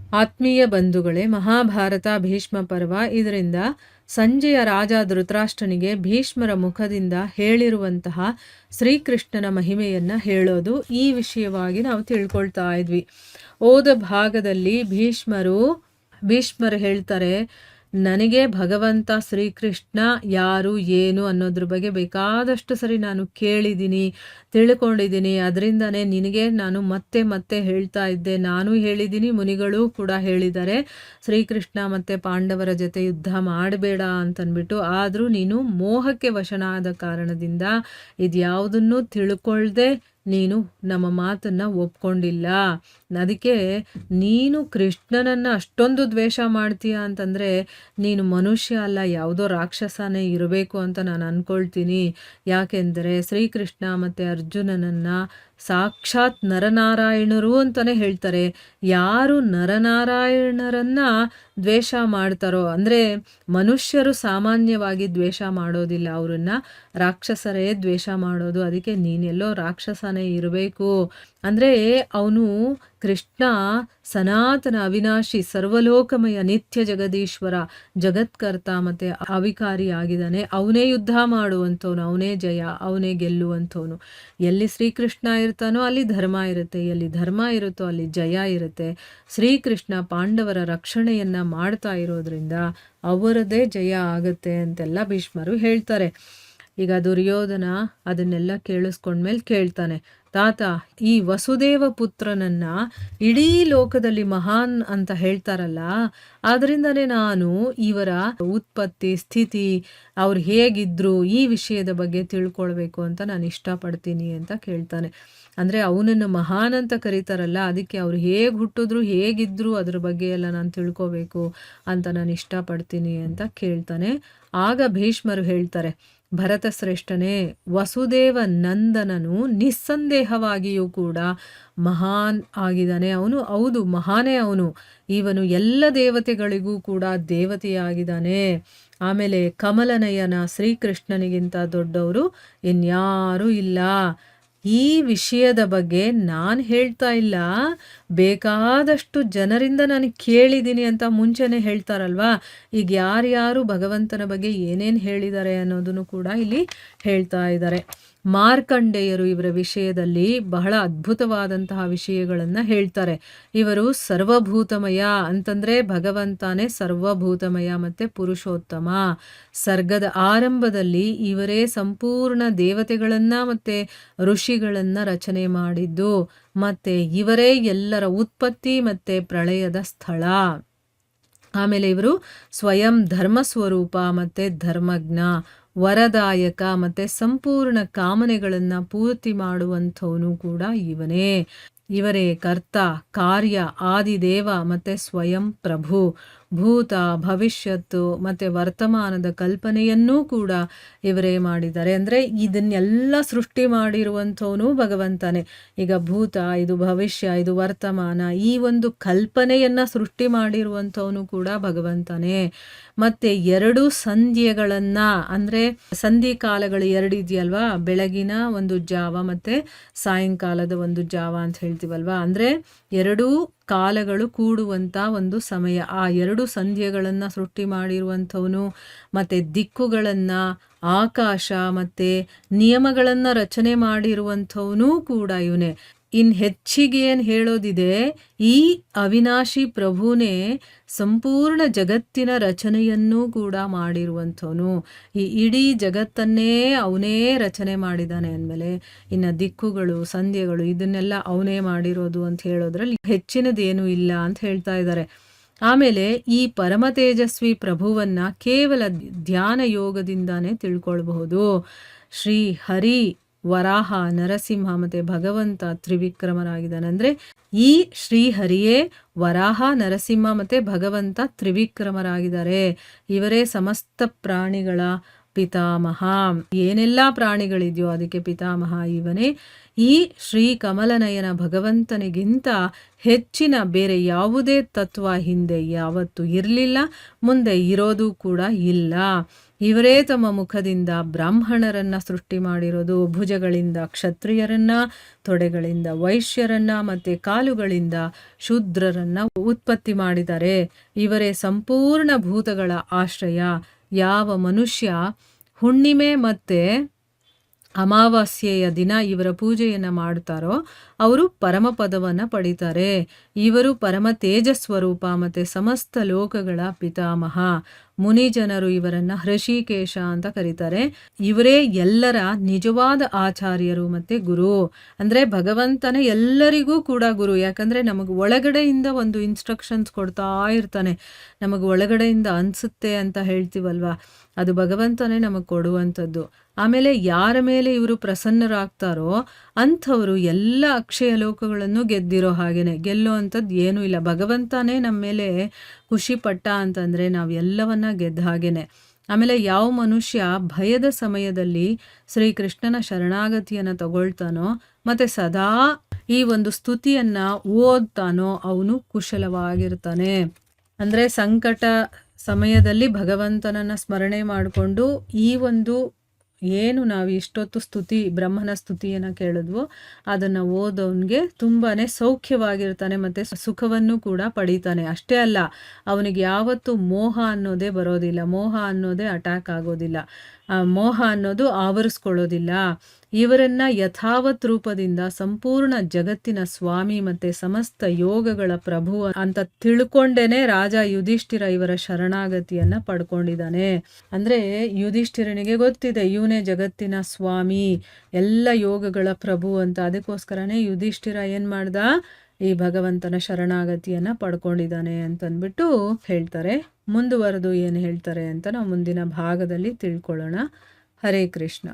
ಆತ್ಮೀಯ ಬಂಧುಗಳೇ, ಮಹಾಭಾರತ ಭೀಷ್ಮ ಪರ್ವ. ಇದರಿಂದ ಸಂಜೆಯ ರಾಜ ಧೃತರಾಷ್ಟ್ರನಿಗೆ ಭೀಷ್ಮರ ಮುಖದಿಂದ ಹೇಳಿರುವಂತಹ ಶ್ರೀಕೃಷ್ಣನ ಮಹಿಮೆಯನ್ನು ಹೇಳೋದು, ಈ ವಿಷಯವಾಗಿ ನಾವು ತಿಳ್ಕೊಳ್ತಾ ಇದ್ವಿ. ಓದ ಭಾಗದಲ್ಲಿ ಭೀಷ್ಮರು ಹೇಳ್ತಾರೆ, ನನಗೆ ಭಗವಂತ ಶ್ರೀಕೃಷ್ಣ ಯಾರು ಏನು ಅನ್ನೋದ್ರ ಬಗ್ಗೆ ಬೇಕಾದಷ್ಟು ಸರಿ ನಾನು ಕೇಳಿದ್ದೀನಿ, ತಿಳ್ಕೊಂಡಿದ್ದೀನಿ. ಅದರಿಂದನೇ ನಿನಗೆ ನಾನು ಮತ್ತೆ ಮತ್ತೆ ಹೇಳ್ತಾ ಇದ್ದೆ. ನಾನು ಹೇಳಿದ್ದೀನಿ, ಮುನಿಗಳು ಕೂಡ ಹೇಳಿದ್ದಾರೆ, ಶ್ರೀಕೃಷ್ಣ ಮತ್ತು ಪಾಂಡವರ ಜೊತೆ ಯುದ್ಧ ಮಾಡಬೇಡ ಅಂತನ್ಬಿಟ್ಟು. ಆದರೂ ನೀನು ಮೋಹಕ್ಕೆ ವಶನಾದ ಕಾರಣದಿಂದ ಇದ್ಯಾವುದನ್ನು ತಿಳ್ಕೊಳ್ದೆ ನೀನು ನಮ್ಮ ಮಾತನ್ನು ಒಪ್ಕೊಂಡಿಲ್ಲ. ಅದಕ್ಕೆ ನೀನು ಕೃಷ್ಣನನ್ನು ಅಷ್ಟೊಂದು ದ್ವೇಷ ಮಾಡ್ತೀಯ ಅಂತಂದರೆ ನೀನು ಮನುಷ್ಯ ಅಲ್ಲ, ಯಾವುದೋ ರಾಕ್ಷಸನೇ ಇರಬೇಕು ಅಂತ ನಾನು ಅಂದ್ಕೊಳ್ತೀನಿ. ಯಾಕೆಂದರೆ ಶ್ರೀಕೃಷ್ಣ ಮತ್ತು ಅರ್ಜುನನನ್ನು ಸಾಕ್ಷಾತ್ ನರನಾರಾಯಣರು ಅಂತಲೇ ಹೇಳ್ತಾರೆ. ಯಾರು ನರನಾರಾಯಣರನ್ನು ದ್ವೇಷ ಮಾಡ್ತಾರೋ, ಅಂದರೆ ಮನುಷ್ಯರು ಸಾಮಾನ್ಯವಾಗಿ ದ್ವೇಷ ಮಾಡೋದಿಲ್ಲ, ಅವರನ್ನು ರಾಕ್ಷಸರೇ ದ್ವೇಷ ಮಾಡೋದು. ಅದಕ್ಕೆ ನೀನೆಲ್ಲೋ ರಾಕ್ಷಸನೇ ಇರಬೇಕು. ಅಂದರೆ ಅವನು ಕೃಷ್ಣ ಸನಾತನ ಅವಿನಾಶಿ ಸರ್ವಲೋಕಮಯ ನಿತ್ಯ ಜಗದೀಶ್ವರ ಜಗತ್ಕರ್ತ ಮತ್ತು ಅವಿಕಾರಿ ಆಗಿದ್ದಾನೆ. ಅವನೇ ಯುದ್ಧ ಮಾಡುವಂಥವನು, ಅವನೇ ಜಯ, ಅವನೇ ಗೆಲ್ಲುವಂಥವನು. ಎಲ್ಲಿ ಶ್ರೀಕೃಷ್ಣ ಇರ್ತಾನೋ ಅಲ್ಲಿ ಧರ್ಮ ಇರುತ್ತೆ, ಎಲ್ಲಿ ಧರ್ಮ ಇರುತ್ತೋ ಅಲ್ಲಿ ಜಯ ಇರುತ್ತೆ. ಶ್ರೀಕೃಷ್ಣ ಪಾಂಡವರ ರಕ್ಷಣೆಯನ್ನು ಮಾಡ್ತಾ ಇರೋದ್ರಿಂದ ಅವರದೇ ಜಯ ಆಗುತ್ತೆ ಅಂತೆಲ್ಲ ಭೀಷ್ಮರು ಹೇಳ್ತಾರೆ. ಈಗ ದುರ್ಯೋಧನ ಅದನ್ನೆಲ್ಲ ಕೇಳಿಸ್ಕೊಂಡ್ಮೇಲೆ ಕೇಳ್ತಾನೆ, ತಾತ, ಈ ವಸುದೇವ ಪುತ್ರನನ್ನ ಇಡೀ ಲೋಕದಲ್ಲಿ ಮಹಾನ್ ಅಂತ ಹೇಳ್ತಾರಲ್ಲ, ಆದ್ರಿಂದನೇ ನಾನು ಇವರ ಉತ್ಪತ್ತಿ ಸ್ಥಿತಿ, ಅವ್ರು ಹೇಗಿದ್ರು ಈ ವಿಷಯದ ಬಗ್ಗೆ ತಿಳ್ಕೊಳ್ಬೇಕು ಅಂತ ನಾನು ಇಷ್ಟಪಡ್ತೀನಿ ಅಂತ ಕೇಳ್ತಾನೆ. ಅಂದರೆ ಅವನನ್ನು ಮಹಾನ್ ಅಂತ ಕರೀತಾರಲ್ಲ, ಅದಕ್ಕೆ ಅವ್ರು ಹೇಗೆ ಹುಟ್ಟಿದ್ರು ಹೇಗಿದ್ರು ಅದ್ರ ಬಗ್ಗೆ ಎಲ್ಲ ನಾನು ತಿಳ್ಕೊಬೇಕು ಅಂತ ನಾನು ಇಷ್ಟಪಡ್ತೀನಿ ಅಂತ ಕೇಳ್ತಾನೆ. ಆಗ ಭೀಷ್ಮರು ಹೇಳ್ತಾರೆ, ಭರತ ಶ್ರೇಷ್ಠನೇ, ವಸುದೇವ ನಂದನನು ನಿಸ್ಸಂದೇಹವಾಗಿಯೂ ಕೂಡ ಮಹಾನ್ ಆಗಿದ್ದಾನೆ. ಅವನು ಹೌದು ಮಹಾನೇ, ಇವನು ಎಲ್ಲ ದೇವತೆಗಳಿಗೂ ಕೂಡ ದೇವತೆಯಾಗಿದ್ದಾನೆ. ಆಮೇಲೆ ಕಮಲನಯನ ಶ್ರೀಕೃಷ್ಣನಿಗಿಂತ ದೊಡ್ಡವರು ಇನ್ಯಾರೂ ಇಲ್ಲ. ಈ ವಿಷಯದ ಬಗ್ಗೆ ನಾನು ಹೇಳ್ತಾ ಇಲ್ಲ, ಬೇಕಾದಷ್ಟು ಜನರಿಂದ ನಾನು ಕೇಳಿದ್ದೀನಿ ಅಂತ ಮುಂಚೆನೇ ಹೇಳ್ತಾರಲ್ವಾ. ಈಗ ಯಾರ್ಯಾರು ಭಗವಂತನ ಬಗ್ಗೆ ಏನೇನು ಹೇಳಿದ್ದಾರೆ ಅನ್ನೋದನ್ನು ಕೂಡ ಇಲ್ಲಿ ಹೇಳ್ತಾ ಇದ್ದಾರೆ. ಮಾರ್ಕಂಡೇಯರು ಇವರ ವಿಷಯದಲ್ಲಿ ಬಹಳ ಅದ್ಭುತವಾದಂತಹ ವಿಷಯಗಳನ್ನು ಹೇಳ್ತಾರೆ. ಇವರು ಸರ್ವಭೂತಮಯ ಅಂತಂದರೆ ಭಗವಂತನೇ ಸರ್ವಭೂತಮಯ ಮತ್ತು ಪುರುಷೋತ್ತಮ. ಸರ್ಗದ ಆರಂಭದಲ್ಲಿ ಇವರೇ ಸಂಪೂರ್ಣ ದೇವತೆಗಳನ್ನು ಮತ್ತು ಋಷಿಗಳನ್ನು ರಚನೆ ಮಾಡಿದ್ದು, ಮತ್ತು ಇವರೇ ಎಲ್ಲರ ಉತ್ಪತ್ತಿ ಮತ್ತು ಪ್ರಳಯದ ಸ್ಥಳ. ಆಮೇಲೆ ಇವರು ಸ್ವಯಂ ಧರ್ಮಸ್ವರೂಪ ಮತ್ತು ಧರ್ಮಜ್ಞ, ವರದಾಯಕ ಮತ್ತು ಸಂಪೂರ್ಣ ಕಾಮನೆಗಳನ್ನು ಪೂರ್ತಿ ಮಾಡುವಂಥವನು ಕೂಡ ಇವನೇ. ಇವರೇ ಕರ್ತ, ಕಾರ್ಯ, ಆದಿದೇವ ಮತ್ತು ಸ್ವಯಂ ಪ್ರಭು. ಭೂತ, ಭವಿಷ್ಯತ್ತು ಮತ್ತು ವರ್ತಮಾನದ ಕಲ್ಪನೆಯನ್ನೂ ಕೂಡ ಇವರೇ ಮಾಡಿದ್ದಾರೆ. ಅಂದರೆ ಇದನ್ನೆಲ್ಲ ಸೃಷ್ಟಿ ಮಾಡಿರುವಂಥವನು ಭಗವಂತನೇ. ಈಗ ಭೂತ, ಇದು ಭವಿಷ್ಯ, ಇದು ವರ್ತಮಾನ, ಈ ಒಂದು ಕಲ್ಪನೆಯನ್ನು ಸೃಷ್ಟಿ ಮಾಡಿರುವಂಥವನು ಕೂಡ ಭಗವಂತನೇ. ಮತ್ತು ಎರಡು ಸಂಧ್ಯೆಗಳನ್ನು, ಅಂದರೆ ಸಂಧಿ ಕಾಲಗಳು ಎರಡು ಇದೆಯಲ್ವಾ, ಬೆಳಗಿನ ಒಂದು ಜಾವ ಮತ್ತು ಸಾಯಂಕಾಲದ ಒಂದು ಜಾವ ಅಂತ ಹೇಳ್ತೀವಲ್ವಾ. ಅಂದರೆ ಎರಡೂ ಕಾಲಗಳು ಕೂಡುವಂಥ ಒಂದು ಸಮಯ. ಆ ಎರಡು ಸಂಧ್ಯೆಗಳನ್ನು ಸೃಷ್ಟಿ ಮಾಡಿರುವಂಥವನು. ಮತ್ತು ದಿಕ್ಕುಗಳನ್ನು, ಆಕಾಶ ಮತ್ತು ನಿಯಮಗಳನ್ನು ರಚನೆ ಮಾಡಿರುವಂಥವನು ಕೂಡ ಇವನೇ. ಇನ್ನು ಹೆಚ್ಚಿಗೆ ಏನು ಹೇಳೋದಿದೆ, ಈ ಅವಿನಾಶಿ ಪ್ರಭುನೇ ಸಂಪೂರ್ಣ ಜಗತ್ತಿನ ರಚನೆಯನ್ನೂ ಕೂಡ ಮಾಡಿರುವಂಥವನು. ಈ ಇಡೀ ಜಗತ್ತನ್ನೇ ಅವನೇ ರಚನೆ ಮಾಡಿದ್ದಾನೆ ಅಂದಮೇಲೆ ಇನ್ನು ದಿಕ್ಕುಗಳು, ಸಂಧ್ಯೆಗಳು ಇದನ್ನೆಲ್ಲ ಅವನೇ ಮಾಡಿರೋದು ಅಂತ ಹೇಳೋದ್ರಲ್ಲಿ ಹೆಚ್ಚಿನದೇನೂ ಇಲ್ಲ ಅಂತ ಹೇಳ್ತಾ ಇದ್ದಾರೆ. ಆಮೇಲೆ ಈ ಪರಮ ತೇಜಸ್ವಿ ಪ್ರಭುವನ್ನು ಕೇವಲ ಧ್ಯಾನ ಯೋಗದಿಂದಾನೇ ತಿಳ್ಕೊಳ್ಬಹುದು. ಶ್ರೀ ಹರಿ, ವರಾಹ, ನರಸಿಂಹ ಮತ್ತು ಭಗವಂತ ತ್ರಿವಿಕ್ರಮರಾಗಿದ್ದಾನೆ. ಅಂದರೆ ಈ ಶ್ರೀಹರಿಯೇ ವರಾಹ, ನರಸಿಂಹ ಮತ್ತು ಭಗವಂತ ತ್ರಿವಿಕ್ರಮರಾಗಿದ್ದಾರೆ. ಇವರೇ ಸಮಸ್ತ ಪ್ರಾಣಿಗಳ ಪಿತಾಮಹ. ಏನೆಲ್ಲ ಪ್ರಾಣಿಗಳಿದೆಯೋ ಅದಕ್ಕೆ ಪಿತಾಮಹ ಇವನೇ. ಈ ಶ್ರೀ ಕಮಲನಯನ ಭಗವಂತನಿಗಿಂತ ಹೆಚ್ಚಿನ ಬೇರೆ ಯಾವುದೇ ತತ್ವ ಹಿಂದೆ ಯಾವತ್ತೂ ಇರಲಿಲ್ಲ, ಮುಂದೆ ಇರೋದು ಕೂಡ ಇಲ್ಲ. ಇವರೇ ತಮ್ಮ ಮುಖದಿಂದ ಬ್ರಾಹ್ಮಣರನ್ನ ಸೃಷ್ಟಿ ಮಾಡಿರೋದು, ಭುಜಗಳಿಂದ ಕ್ಷತ್ರಿಯರನ್ನ, ತೊಡೆಗಳಿಂದ ವೈಶ್ಯರನ್ನ, ಮತ್ತೆ ಕಾಲುಗಳಿಂದ ಶೂದ್ರರನ್ನ ಉತ್ಪತ್ತಿ ಮಾಡಿದ್ದಾರೆ. ಇವರೇ ಸಂಪೂರ್ಣ ಭೂತಗಳ ಆಶ್ರಯ. ಯಾವ ಮನುಷ್ಯ ಹುಣ್ಣಿಮೆ ಮತ್ತೆ ಅಮಾವಾಸ್ಯೆಯ ದಿನ ಇವರ ಪೂಜೆಯನ್ನು ಮಾಡ್ತಾರೋ ಅವರು ಪರಮಪದವನ್ನು ಪಡಿತಾರೆ. ಇವರು ಪರಮ ತೇಜಸ್ವರೂಪ ಮತ್ತು ಸಮಸ್ತ ಲೋಕಗಳ ಪಿತಾಮಹ. ಮುನಿ ಜನರು ಇವರನ್ನು ಹೃಷಿಕೇಶ ಅಂತ ಕರೀತಾರೆ. ಇವರೇ ಎಲ್ಲರ ನಿಜವಾದ ಆಚಾರ್ಯರು ಮತ್ತು ಗುರು. ಅಂದರೆ ಭಗವಂತನೇ ಎಲ್ಲರಿಗೂ ಕೂಡ ಗುರು. ಯಾಕಂದರೆ ನಮಗೆ ಒಳಗಡೆಯಿಂದ ಒಂದು ಇನ್ಸ್ಟ್ರಕ್ಷನ್ಸ್ ಕೊಡ್ತಾ ಇರ್ತಾನೆ. ನಮಗೆ ಒಳಗಡೆಯಿಂದ ಅನಿಸುತ್ತೆ ಅಂತ ಹೇಳ್ತೀವಲ್ವ, ಅದು ಭಗವಂತನೇ ನಮಗೆ ಕೊಡುವಂಥದ್ದು. ಆಮೇಲೆ ಯಾರ ಮೇಲೆ ಇವರು ಪ್ರಸನ್ನರಾಗ್ತಾರೋ ಅಂಥವರು ಎಲ್ಲ ಅಕ್ಷಯ ಲೋಕಗಳನ್ನು ಗೆದ್ದಿರೋ ಹಾಗೇನೆ. ಗೆಲ್ಲೋ ಅಂಥದ್ದು ಏನೂ ಇಲ್ಲ. ಭಗವಂತನೇ ನಮ್ಮ ಮೇಲೆ ಖುಷಿ ಪಟ್ಟ ಅಂತಂದರೆ ನಾವು ಎಲ್ಲವನ್ನ ಗೆದ್ದ ಹಾಗೇನೆ. ಆಮೇಲೆ ಯಾವ ಮನುಷ್ಯ ಭಯದ ಸಮಯದಲ್ಲಿ ಶ್ರೀಕೃಷ್ಣನ ಶರಣಾಗತಿಯನ್ನು ತಗೊಳ್ತಾನೋ ಮತ್ತು ಸದಾ ಈ ಒಂದು ಸ್ತುತಿಯನ್ನು ಓದ್ತಾನೋ ಅವನು ಕುಶಲವಾಗಿರ್ತಾನೆ. ಅಂದರೆ ಸಂಕಟ ಸಮಯದಲ್ಲಿ ಭಗವಂತನನ್ನು ಸ್ಮರಣೆ ಮಾಡಿಕೊಂಡು ಈ ಒಂದು ಏನು ನಾವು ಇಷ್ಟೊತ್ತು ಬ್ರಹ್ಮನ ಸ್ತುತಿಯನ್ನು ಕೇಳಿದ್ವೋ ಅದನ್ನು ಓದೋನ್ಗೆ ತುಂಬಾ ಸೌಖ್ಯವಾಗಿರ್ತಾನೆ ಮತ್ತು ಸುಖವನ್ನು ಕೂಡ ಪಡೀತಾನೆ. ಅಷ್ಟೇ ಅಲ್ಲ, ಅವನಿಗೆ ಯಾವತ್ತೂ ಮೋಹ ಅನ್ನೋದೇ ಬರೋದಿಲ್ಲ, ಮೋಹ ಅನ್ನೋದೇ ಅಟ್ಯಾಕ್ ಆಗೋದಿಲ್ಲ, ಮೋಹ ಅನ್ನೋದು ಆವರಿಸ್ಕೊಳ್ಳೋದಿಲ್ಲ. ಇವರನ್ನ ಯಥಾವತ್ ರೂಪದಿಂದ ಸಂಪೂರ್ಣ ಜಗತ್ತಿನ ಸ್ವಾಮಿ ಮತ್ತು ಸಮಸ್ತ ಯೋಗಗಳ ಪ್ರಭು ಅಂತ ತಿಳ್ಕೊಂಡೇನೆ ರಾಜ ಯುಧಿಷ್ಠಿರ ಇವರ ಶರಣಾಗತಿಯನ್ನು ಪಡ್ಕೊಂಡಿದ್ದಾನೆ. ಅಂದರೆ ಯುಧಿಷ್ಠಿರನಿಗೆ ಗೊತ್ತಿದೆ ಇವನೇ ಜಗತ್ತಿನ ಸ್ವಾಮಿ, ಎಲ್ಲ ಯೋಗಗಳ ಪ್ರಭು ಅಂತ. ಅದಕ್ಕೋಸ್ಕರನೇ ಯುಧಿಷ್ಠಿರ ಏನು ಮಾಡ್ದ, ಈ ಭಗವಂತನ ಶರಣಾಗತಿಯನ್ನು ಪಡ್ಕೊಂಡಿದ್ದಾನೆ ಅಂತಂದ್ಬಿಟ್ಟು ಹೇಳ್ತಾರೆ. ಮುಂದುವರೆದು ಏನು ಹೇಳ್ತಾರೆ ಅಂತ ನಾವು ಮುಂದಿನ ಭಾಗದಲ್ಲಿ ತಿಳ್ಕೊಳ್ಳೋಣ. ಹರೇ ಕೃಷ್ಣ.